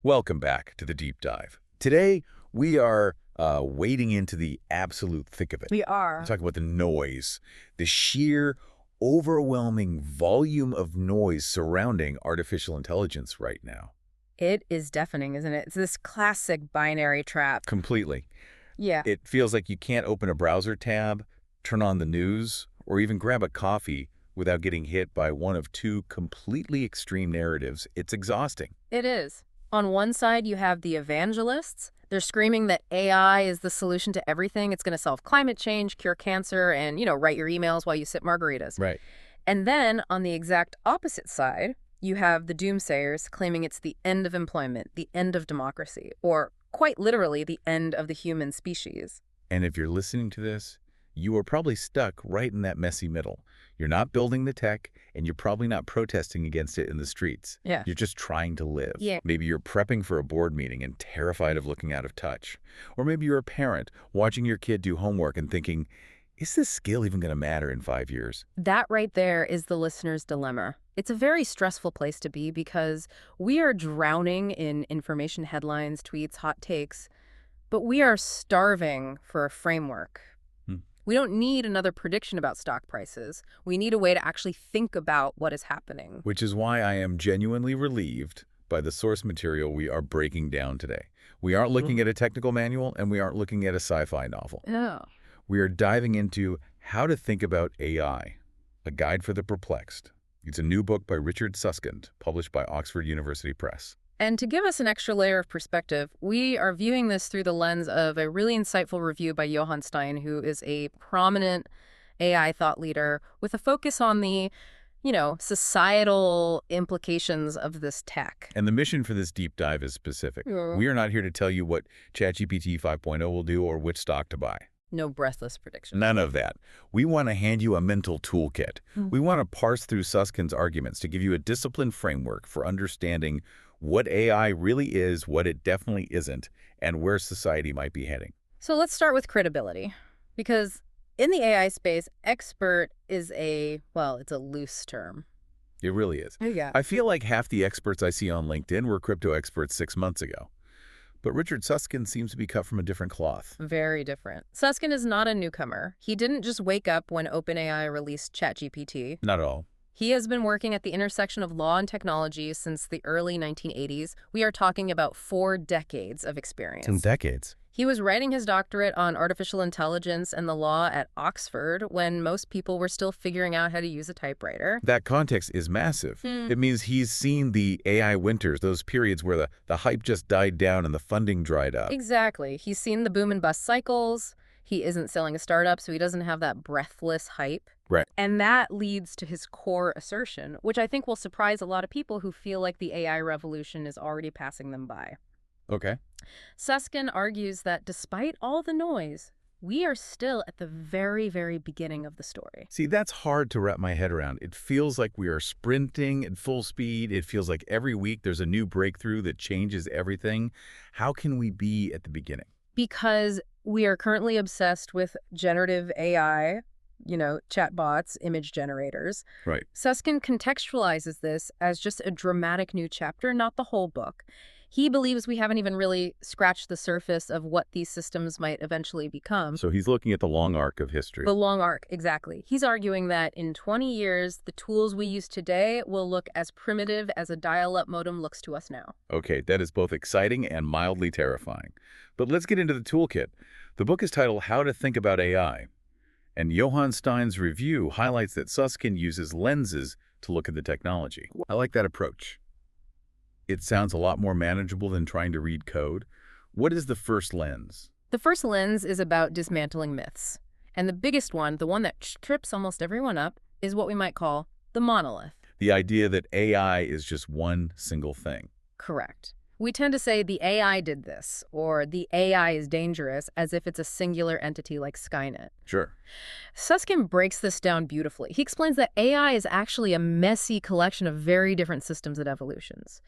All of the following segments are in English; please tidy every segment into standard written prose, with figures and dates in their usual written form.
Welcome back to the deep dive. Today, we are wading into the absolute thick of it. We We're are. talking about the noise, the sheer, overwhelming volume of noise surrounding artificial intelligence right now. It is deafening, isn't it? It's this classic binary trap. Completely. Yeah. It feels like you can't open a browser tab, turn on the news, or even grab a coffee without getting hit by one of two completely extreme narratives. It's exhausting. It is. On one side, you have the evangelists. They're screaming that AI is the solution to everything. It's going to solve climate change, cure cancer, and, write your emails while you sip margaritas. Right. And then on the exact opposite side, you have the doomsayers claiming it's the end of employment, the end of democracy, or quite literally the end of the human species. And if you're listening to this, you are probably stuck right in that messy middle. You're not building the tech, and you're probably not protesting against it in the streets. Yeah. You're just trying to live. Yeah. Maybe you're prepping for a board meeting and terrified of looking out of touch. Or maybe you're a parent watching your kid do homework and thinking, is this skill even going to matter in 5 years? That right there is the listener's dilemma. It's a very stressful place to be because we are drowning in information headlines, tweets, hot takes, but we are starving for a framework. We don't need another prediction about stock prices. We need a way to actually think about what is happening. Which is why I am genuinely relieved by the source material we are breaking down today. We aren't looking at a technical manual, and we aren't looking at a sci-fi novel. Oh. We are diving into How to Think About AI, a guide for the perplexed. It's a new book by Richard Susskind, published by Oxford University Press. And to give us an extra layer of perspective, we are viewing this through the lens of a really insightful review by Johan Steyn, who is a prominent AI thought leader with a focus on the, societal implications of this tech. And the mission for this deep dive is specific. Yeah. We are not here to tell you what ChatGPT 5.0 will do or which stock to buy. No breathless predictions. None of that. We want to hand you a mental toolkit. We want to parse through Suskind's arguments to give you a disciplined framework for understanding what AI really is, what it definitely isn't, and where society might be heading. So let's start with credibility, because in the AI space, expert is it's a loose term. It really is. Yeah. I feel like half the experts I see on LinkedIn were crypto experts 6 months ago. But Richard Susskind seems to be cut from a different cloth. Very different. Susskind is not a newcomer. He didn't just wake up when OpenAI released ChatGPT. Not at all. He has been working at the intersection of law and technology since the early 1980s. We are talking about 4 decades of experience. Some decades. He was writing his doctorate on artificial intelligence and the law at Oxford when most people were still figuring out how to use a typewriter. That context is massive. It means he's seen the AI winters, those periods where the hype just died down and the funding dried up. Exactly. He's seen the boom and bust cycles. He isn't selling a startup, so he doesn't have that breathless hype. Right. And that leads to his core assertion, which I think will surprise a lot of people who feel like the AI revolution is already passing them by. Okay. Susskind argues that despite all the noise, we are still at the very, very beginning of the story. See, that's hard to wrap my head around. It feels like we are sprinting at full speed. It feels like every week there's a new breakthrough that changes everything. How can we be at the beginning? Because we are currently obsessed with generative AI, chatbots, image generators. Right. Susskind contextualizes this as just a dramatic new chapter, not the whole book. He believes we haven't even really scratched the surface of what these systems might eventually become. So he's looking at the long arc of history. The long arc, exactly. He's arguing that in 20 years, the tools we use today will look as primitive as a dial-up modem looks to us now. Okay, that is both exciting and mildly terrifying. But let's get into the toolkit. The book is titled How to Think About AI. And Johan Steyn's review highlights that Susskind uses lenses to look at the technology. I like that approach. It sounds a lot more manageable than trying to read code. What is the first lens? The first lens is about dismantling myths. And the biggest one, the one that trips almost everyone up, is what we might call the monolith. The idea that AI is just one single thing. Correct. We tend to say the AI did this, or the AI is dangerous, as if it's a singular entity like Skynet. Sure. Susskind breaks this down beautifully. He explains that AI is actually a messy collection of very different systems and evolutions.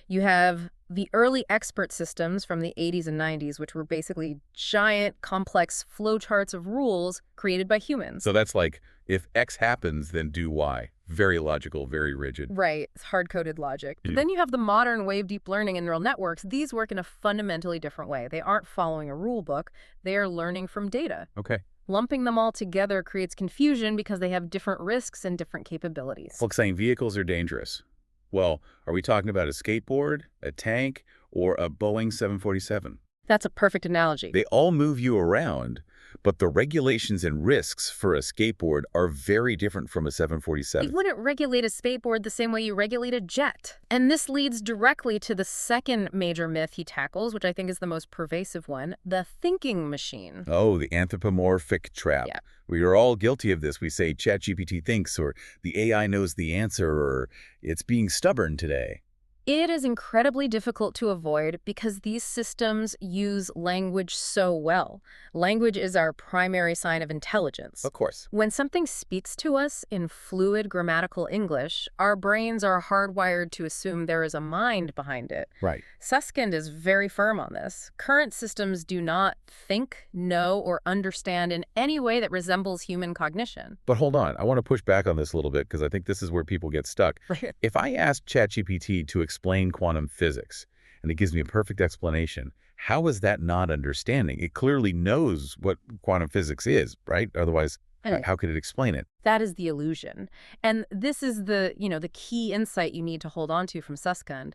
You have the early expert systems from the 80s and 90s, which were basically giant, complex flowcharts of rules created by humans. So that's like, if X happens, then do Y. Very logical, very rigid. Right, it's hard-coded logic. But Yeah. then you have the modern wave deep learning and neural networks. These work in a fundamentally different way. They aren't following a rule book. They are learning from data. Okay. Lumping them all together creates confusion because they have different risks and different capabilities. Like saying vehicles are dangerous. Well, are we talking about a skateboard, a tank, or a Boeing 747? That's a perfect analogy. They all move you around, but the regulations and risks for a skateboard are very different from a You 747. wouldn't regulate a skateboard the same way you regulate a jet. And this leads directly to the second major myth he tackles, which I think is the most pervasive one, the thinking machine. Oh, the anthropomorphic trap. Yeah. We are all guilty of this. We say ChatGPT thinks, or the AI knows the answer, or it's being stubborn today. It is incredibly difficult to avoid because these systems use language so well. Language is our primary sign of intelligence. Of course. When something speaks to us in fluid grammatical English, our brains are hardwired to assume there is a mind behind it. Right. Susskind is very firm on this. Current systems do not think, know, or understand in any way that resembles human cognition. But hold on. I want to push back on this a little bit because I think this is where people get stuck. Right. If I ask ChatGPT to explain quantum physics, and it gives me a perfect explanation, how is that not understanding? It clearly knows what quantum physics is, right? Otherwise, Right. how could it explain it? That is the illusion. And this is the key insight you need to hold on to from Susskind.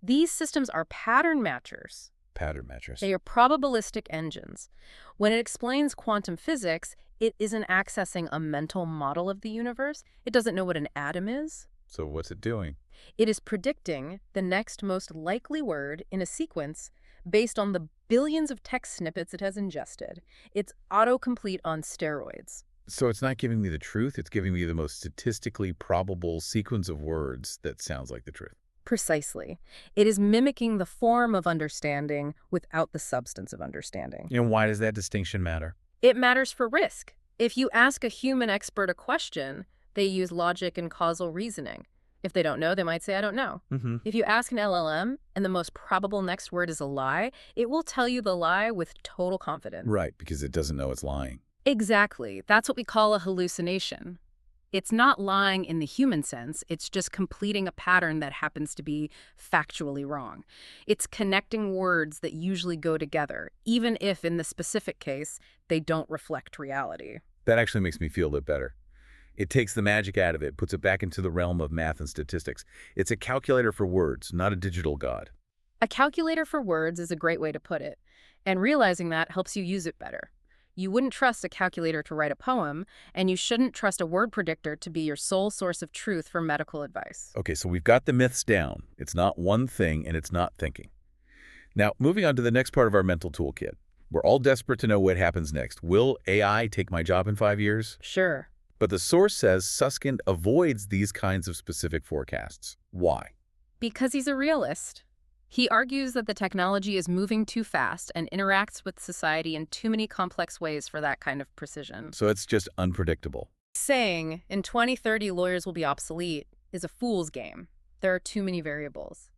These systems are pattern matchers. Pattern matchers. They are probabilistic engines. When it explains quantum physics, it isn't accessing a mental model of the universe. It doesn't know what an atom is. So what's it doing? It is predicting the next most likely word in a sequence based on the billions of text snippets it has ingested. It's autocomplete on steroids. So it's not giving me the truth. It's giving me the most statistically probable sequence of words that sounds like the truth. Precisely. It is mimicking the form of understanding without the substance of understanding. And why does that distinction matter? It matters for risk. If you ask a human expert a question, they use logic and causal reasoning. If they don't know, they might say, I don't know. Mm-hmm. If you ask an LLM and the most probable next word is a lie, it will tell you the lie with total confidence. Right, because it doesn't know it's lying. Exactly. That's what we call a hallucination. It's not lying in the human sense. It's just completing a pattern that happens to be factually wrong. It's connecting words that usually go together, even if, in the specific case, they don't reflect reality. That actually makes me feel a bit better. It takes the magic out of it, puts it back into the realm of math and statistics. It's a calculator for words, not a digital god. A calculator for words is a great way to put it, and realizing that helps you use it better. You wouldn't trust a calculator to write a poem, and you shouldn't trust a word predictor to be your sole source of truth for medical advice. Okay, so we've got the myths down. It's not one thing, and it's not thinking. Now, moving on to the next part of our mental toolkit. We're all desperate to know what happens next. Will AI take my job in 5 years? Sure. But the source says Susskind avoids these kinds of specific forecasts. Why? Because he's a realist. He argues that the technology is moving too fast and interacts with society in too many complex ways for that kind of precision. So it's just unpredictable. Saying, in 2030 lawyers will be obsolete, is a fool's game. There are too many variables.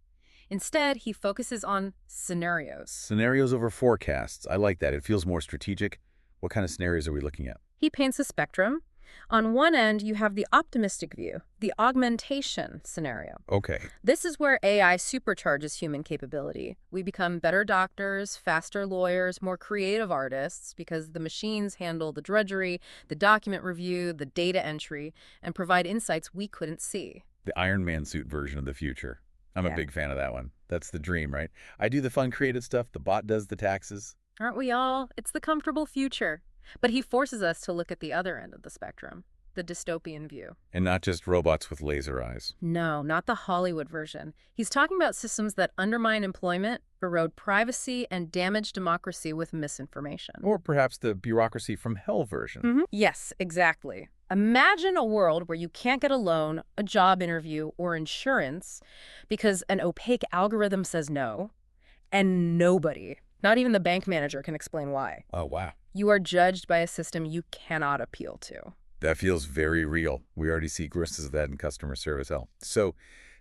Instead, he focuses on scenarios. Scenarios over forecasts. I like that. It feels more strategic. What kind of scenarios are we looking at? He paints a spectrum. On one end, you have the optimistic view, the augmentation scenario. Okay. This is where AI supercharges human capability. We become better doctors, faster lawyers, more creative artists because the machines handle the drudgery, the document review, the data entry, and provide insights we couldn't see. The Iron Man suit version of the future. I'm a Yeah. big fan of that one. That's the dream, right? I do the fun creative stuff. The bot does the taxes. Aren't we all? It's the comfortable future. But he forces us to look at the other end of the spectrum, the dystopian view. And not just robots with laser eyes. No, not the Hollywood version. He's talking about systems that undermine employment, erode privacy, and damage democracy with misinformation. Or perhaps the bureaucracy from hell version. Yes, exactly. Imagine a world where you can't get a loan, a job interview, or insurance because an opaque algorithm says no, and nobody, not even the bank manager, can explain why. Oh, wow. You are judged by a system you cannot appeal to. That feels very real. We already see glimpses of that in customer service help. So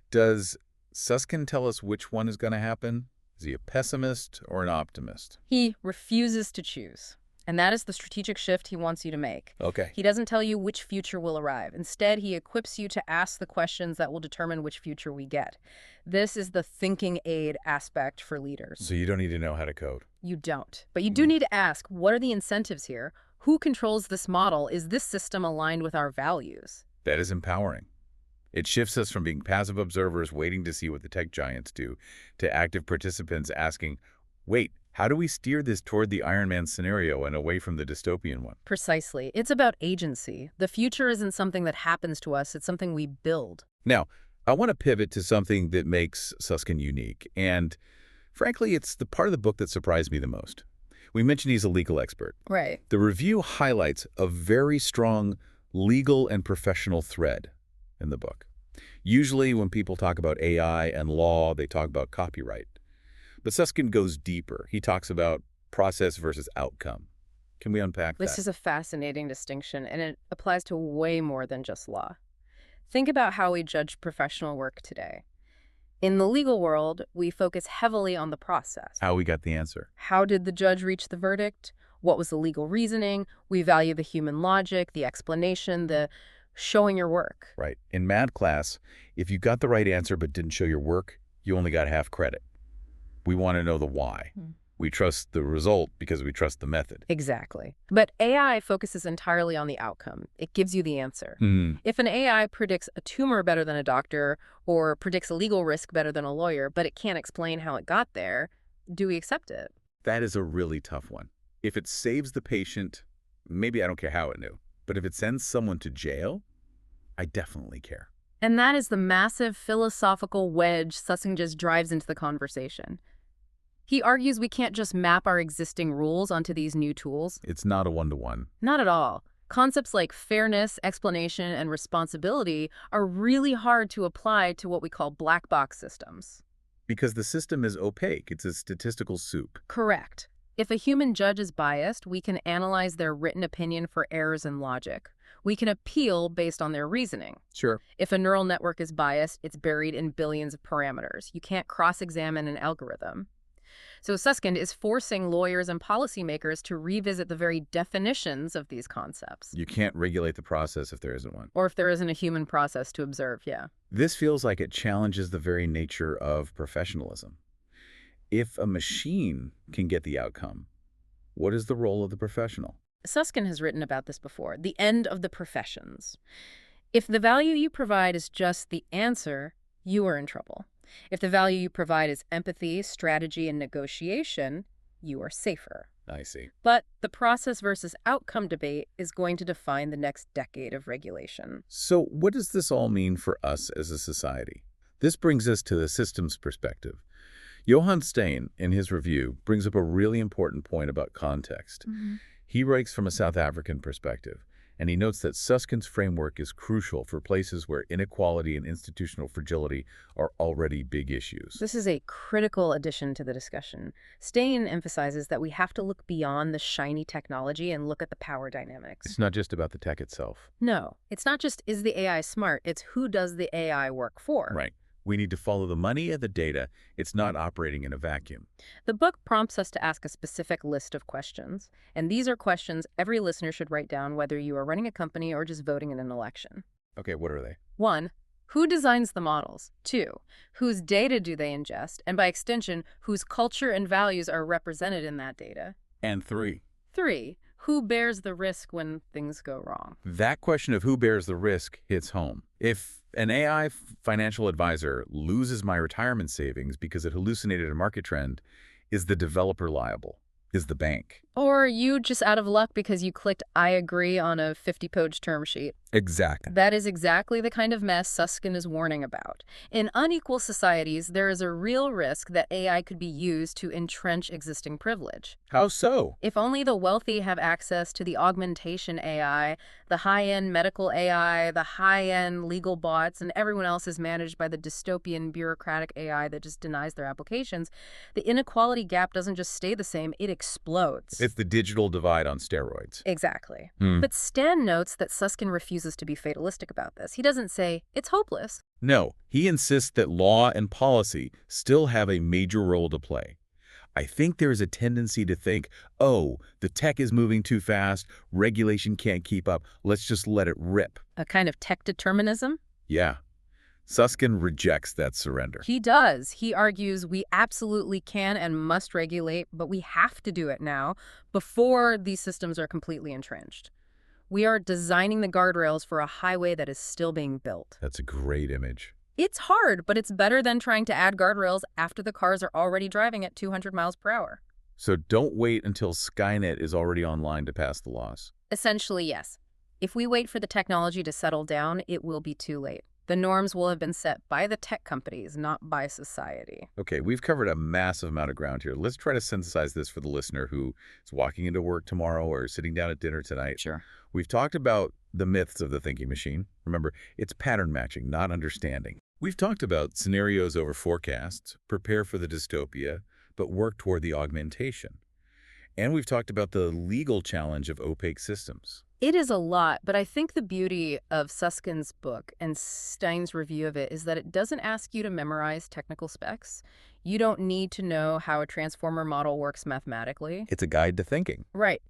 does Susskind tell us which one is going to happen? Is he a pessimist or an optimist? He refuses to choose. And that is the strategic shift he wants you to make. Okay. He doesn't tell you which future will arrive. Instead, he equips you to ask the questions that will determine which future we get. This is the thinking aid aspect for leaders. So you don't need to know how to code. You don't. But you do need to ask, what are the incentives here? Who controls this model? Is this system aligned with our values? That is empowering. It shifts us from being passive observers waiting to see what the tech giants do to active participants asking, wait, how do we steer this toward the Iron Man scenario and away from the dystopian one? Precisely. It's about agency. The future isn't something that happens to us. It's something we build. Now, I want to pivot to something that makes Susskind unique. And frankly, it's the part of the book that surprised me the most. We mentioned he's a legal expert. Right. The review highlights a very strong legal and professional thread in the book. Usually when people talk about AI and law, they talk about copyright. But Susskind goes deeper. He talks about process versus outcome. Can we unpack that? This is a fascinating distinction, and it applies to way more than just law. Think about how we judge professional work today. In the legal world, we focus heavily on the process. How we got the answer. How did the judge reach the verdict? What was the legal reasoning? We value the human logic, the explanation, the showing your work. Right. In math class, if you got the right answer but didn't show your work, you only got half credit. We want to know the why. We trust the result because we trust the method. Exactly. But AI focuses entirely on the outcome. It gives you the answer. If an AI predicts a tumor better than a doctor or predicts a legal risk better than a lawyer, but it can't explain how it got there, do we accept it? That is a really tough one. If it saves the patient, maybe I don't care how it knew. But if it sends someone to jail, I definitely care. And that is the massive philosophical wedge Susskind just drives into the conversation. He argues we can't just map our existing rules onto these new tools. It's not a one-to-one. Not at all. Concepts like fairness, explanation, and responsibility are really hard to apply to what we call black box systems. Because the system is opaque. It's a statistical soup. Correct. If a human judge is biased, we can analyze their written opinion for errors in logic. We can appeal based on their reasoning. Sure. If a neural network is biased, it's buried in billions of parameters. You can't cross-examine an algorithm. So Susskind is forcing lawyers and policymakers to revisit the very definitions of these concepts. You can't regulate the process if there isn't one. Or if there isn't a human process to observe, yeah. This feels like it challenges the very nature of professionalism. If a machine can get the outcome, what is the role of the professional? Susskind has written about this before, the end of the professions. If the value you provide is just the answer, you are in trouble. If the value you provide is empathy, strategy, and negotiation, you are safer. I see. But the process versus outcome debate is going to define the next decade of regulation. So what does this all mean for us as a society? This brings us to the systems perspective. Johan Steyn, in his review, brings up a really important point about context. He writes from a South African perspective, and he notes that Susskind's framework is crucial for places where inequality and institutional fragility are already big issues. This is a critical addition to the discussion. Steyn emphasizes that we have to look beyond the shiny technology and look at the power dynamics. It's not just about the tech itself. No, it's not just is the AI smart, it's who does the AI work for. Right. We need to follow the money and the data. It's not operating in a vacuum. The book prompts us to ask a specific list of questions, and these are questions every listener should write down whether you are running a company or just voting in an election. Okay, what are they? 1. Who designs the models? 2. Whose data do they ingest? And by extension, whose culture and values are represented in that data? And 3. 3. Who bears the risk when things go wrong? That question of who bears the risk hits home. If an AI financial advisor loses my retirement savings because it hallucinated a market trend, is the developer liable? Is the bank? Or you just out of luck because you clicked I agree on a 50-page term sheet. Exactly. That is exactly the kind of mess Susskind is warning about. In unequal societies, there is a real risk that AI could be used to entrench existing privilege. How so? If only the wealthy have access to the augmentation AI, the high-end medical AI, the high-end legal bots, and everyone else is managed by the dystopian bureaucratic AI that just denies their applications, the inequality gap doesn't just stay the same, it explodes. It's the digital divide on steroids. Exactly. But Steyn notes that Susskind refuses to be fatalistic about this. He doesn't say, it's hopeless. No, he insists that law and policy still have a major role to play. I think there is a tendency to think, oh, the tech is moving too fast, regulation can't keep up, let's just let it rip. A kind of tech determinism? Yeah. Susskind rejects that surrender. He does. He argues we absolutely can and must regulate, but we have to do it now before these systems are completely entrenched. We are designing the guardrails for a highway that is still being built. That's a great image. It's hard, but it's better than trying to add guardrails after the cars are already driving at 200 miles per hour. So don't wait until Skynet is already online to pass the laws. Essentially, yes. If we wait for the technology to settle down, it will be too late. The norms will have been set by the tech companies, not by society. Okay, we've covered a massive amount of ground here. Let's try to synthesize this for the listener who is walking into work tomorrow or sitting down at dinner tonight. Sure. We've talked about the myths of the thinking machine. Remember, it's pattern matching, not understanding. We've talked about scenarios over forecasts, prepare for the dystopia, but work toward the augmentation. And we've talked about the legal challenge of opaque systems. It is a lot, but I think the beauty of Susskind's book and Steyn's review of it is that it doesn't ask you to memorize technical specs. You don't need to know how a transformer model works mathematically. It's a guide to thinking. Right.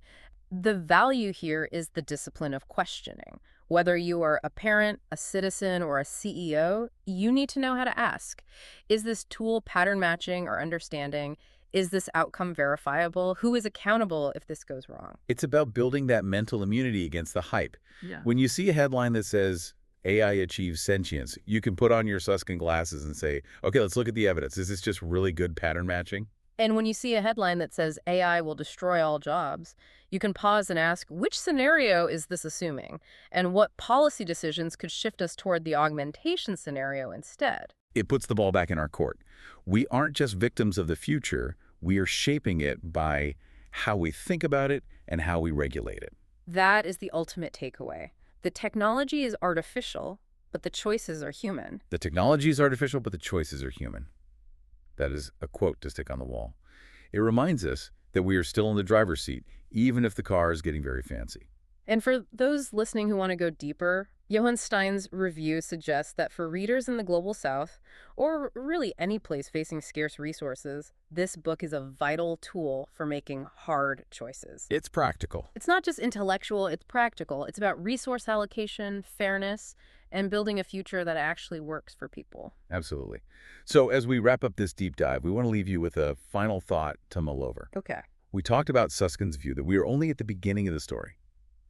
The value here is the discipline of questioning. Whether you are a parent, a citizen, or a CEO, you need to know how to ask. Is this tool pattern matching or understanding? Is this outcome verifiable? Who is accountable if this goes wrong? It's about building that mental immunity against the hype. Yeah. When you see a headline that says, AI achieves sentience, you can put on your Susskind glasses and say, okay, let's look at the evidence. Is this just really good pattern matching? And when you see a headline that says AI will destroy all jobs, you can pause and ask, which scenario is this assuming? And what policy decisions could shift us toward the augmentation scenario instead? It puts the ball back in our court. We aren't just victims of the future. We are shaping it by how we think about it and how we regulate it. That is the ultimate takeaway. The technology is artificial, but the choices are human. The technology is artificial, but the choices are human. That is a quote to stick on the wall. It reminds us that we are still in the driver's seat, even if the car is getting very fancy. And for those listening who want to go deeper, Johan Steyn's review suggests that for readers in the Global South, or really any place facing scarce resources, this book is a vital tool for making hard choices. It's practical. It's not just intellectual, it's practical. It's about resource allocation, fairness, and building a future that actually works for people. Absolutely. So as we wrap up this deep dive, we want to leave you with a final thought to mull over. Okay. We talked about Susskind's view that we are only at the beginning of the story.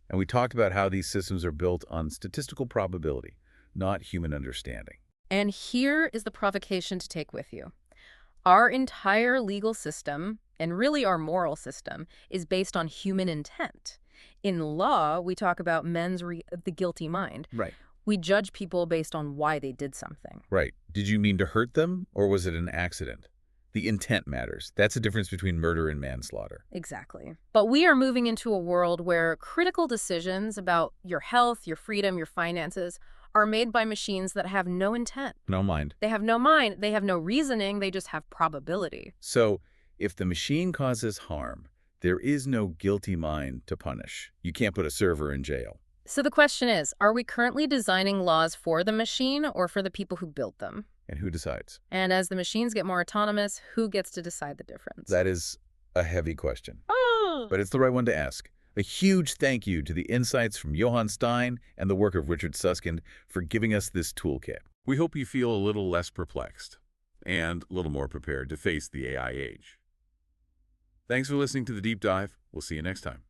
And we talked about how these systems are built on statistical probability, not human understanding. And here is the provocation to take with you. Our entire legal system, and really our moral system, is based on human intent. In law, we talk about the guilty mind. Right. We judge people based on why they did something. Right. Did you mean to hurt them, or was it an accident? The intent matters. That's the difference between murder and manslaughter. Exactly. But we are moving into a world where critical decisions about your health, your freedom, your finances are made by machines that have no intent. No mind. They have no mind. They have no reasoning. They just have probability. So if the machine causes harm, there is no guilty mind to punish. You can't put a server in jail. So the question is, are we currently designing laws for the machine or for the people who built them? And who decides? And as the machines get more autonomous, who gets to decide the difference? That is a heavy question. Oh! But it's the right one to ask. A huge thank you to the insights from Johan Steyn and the work of Richard Susskind for giving us this toolkit. We hope you feel a little less perplexed and a little more prepared to face the AI age. Thanks for listening to The Deep Dive. We'll see you next time.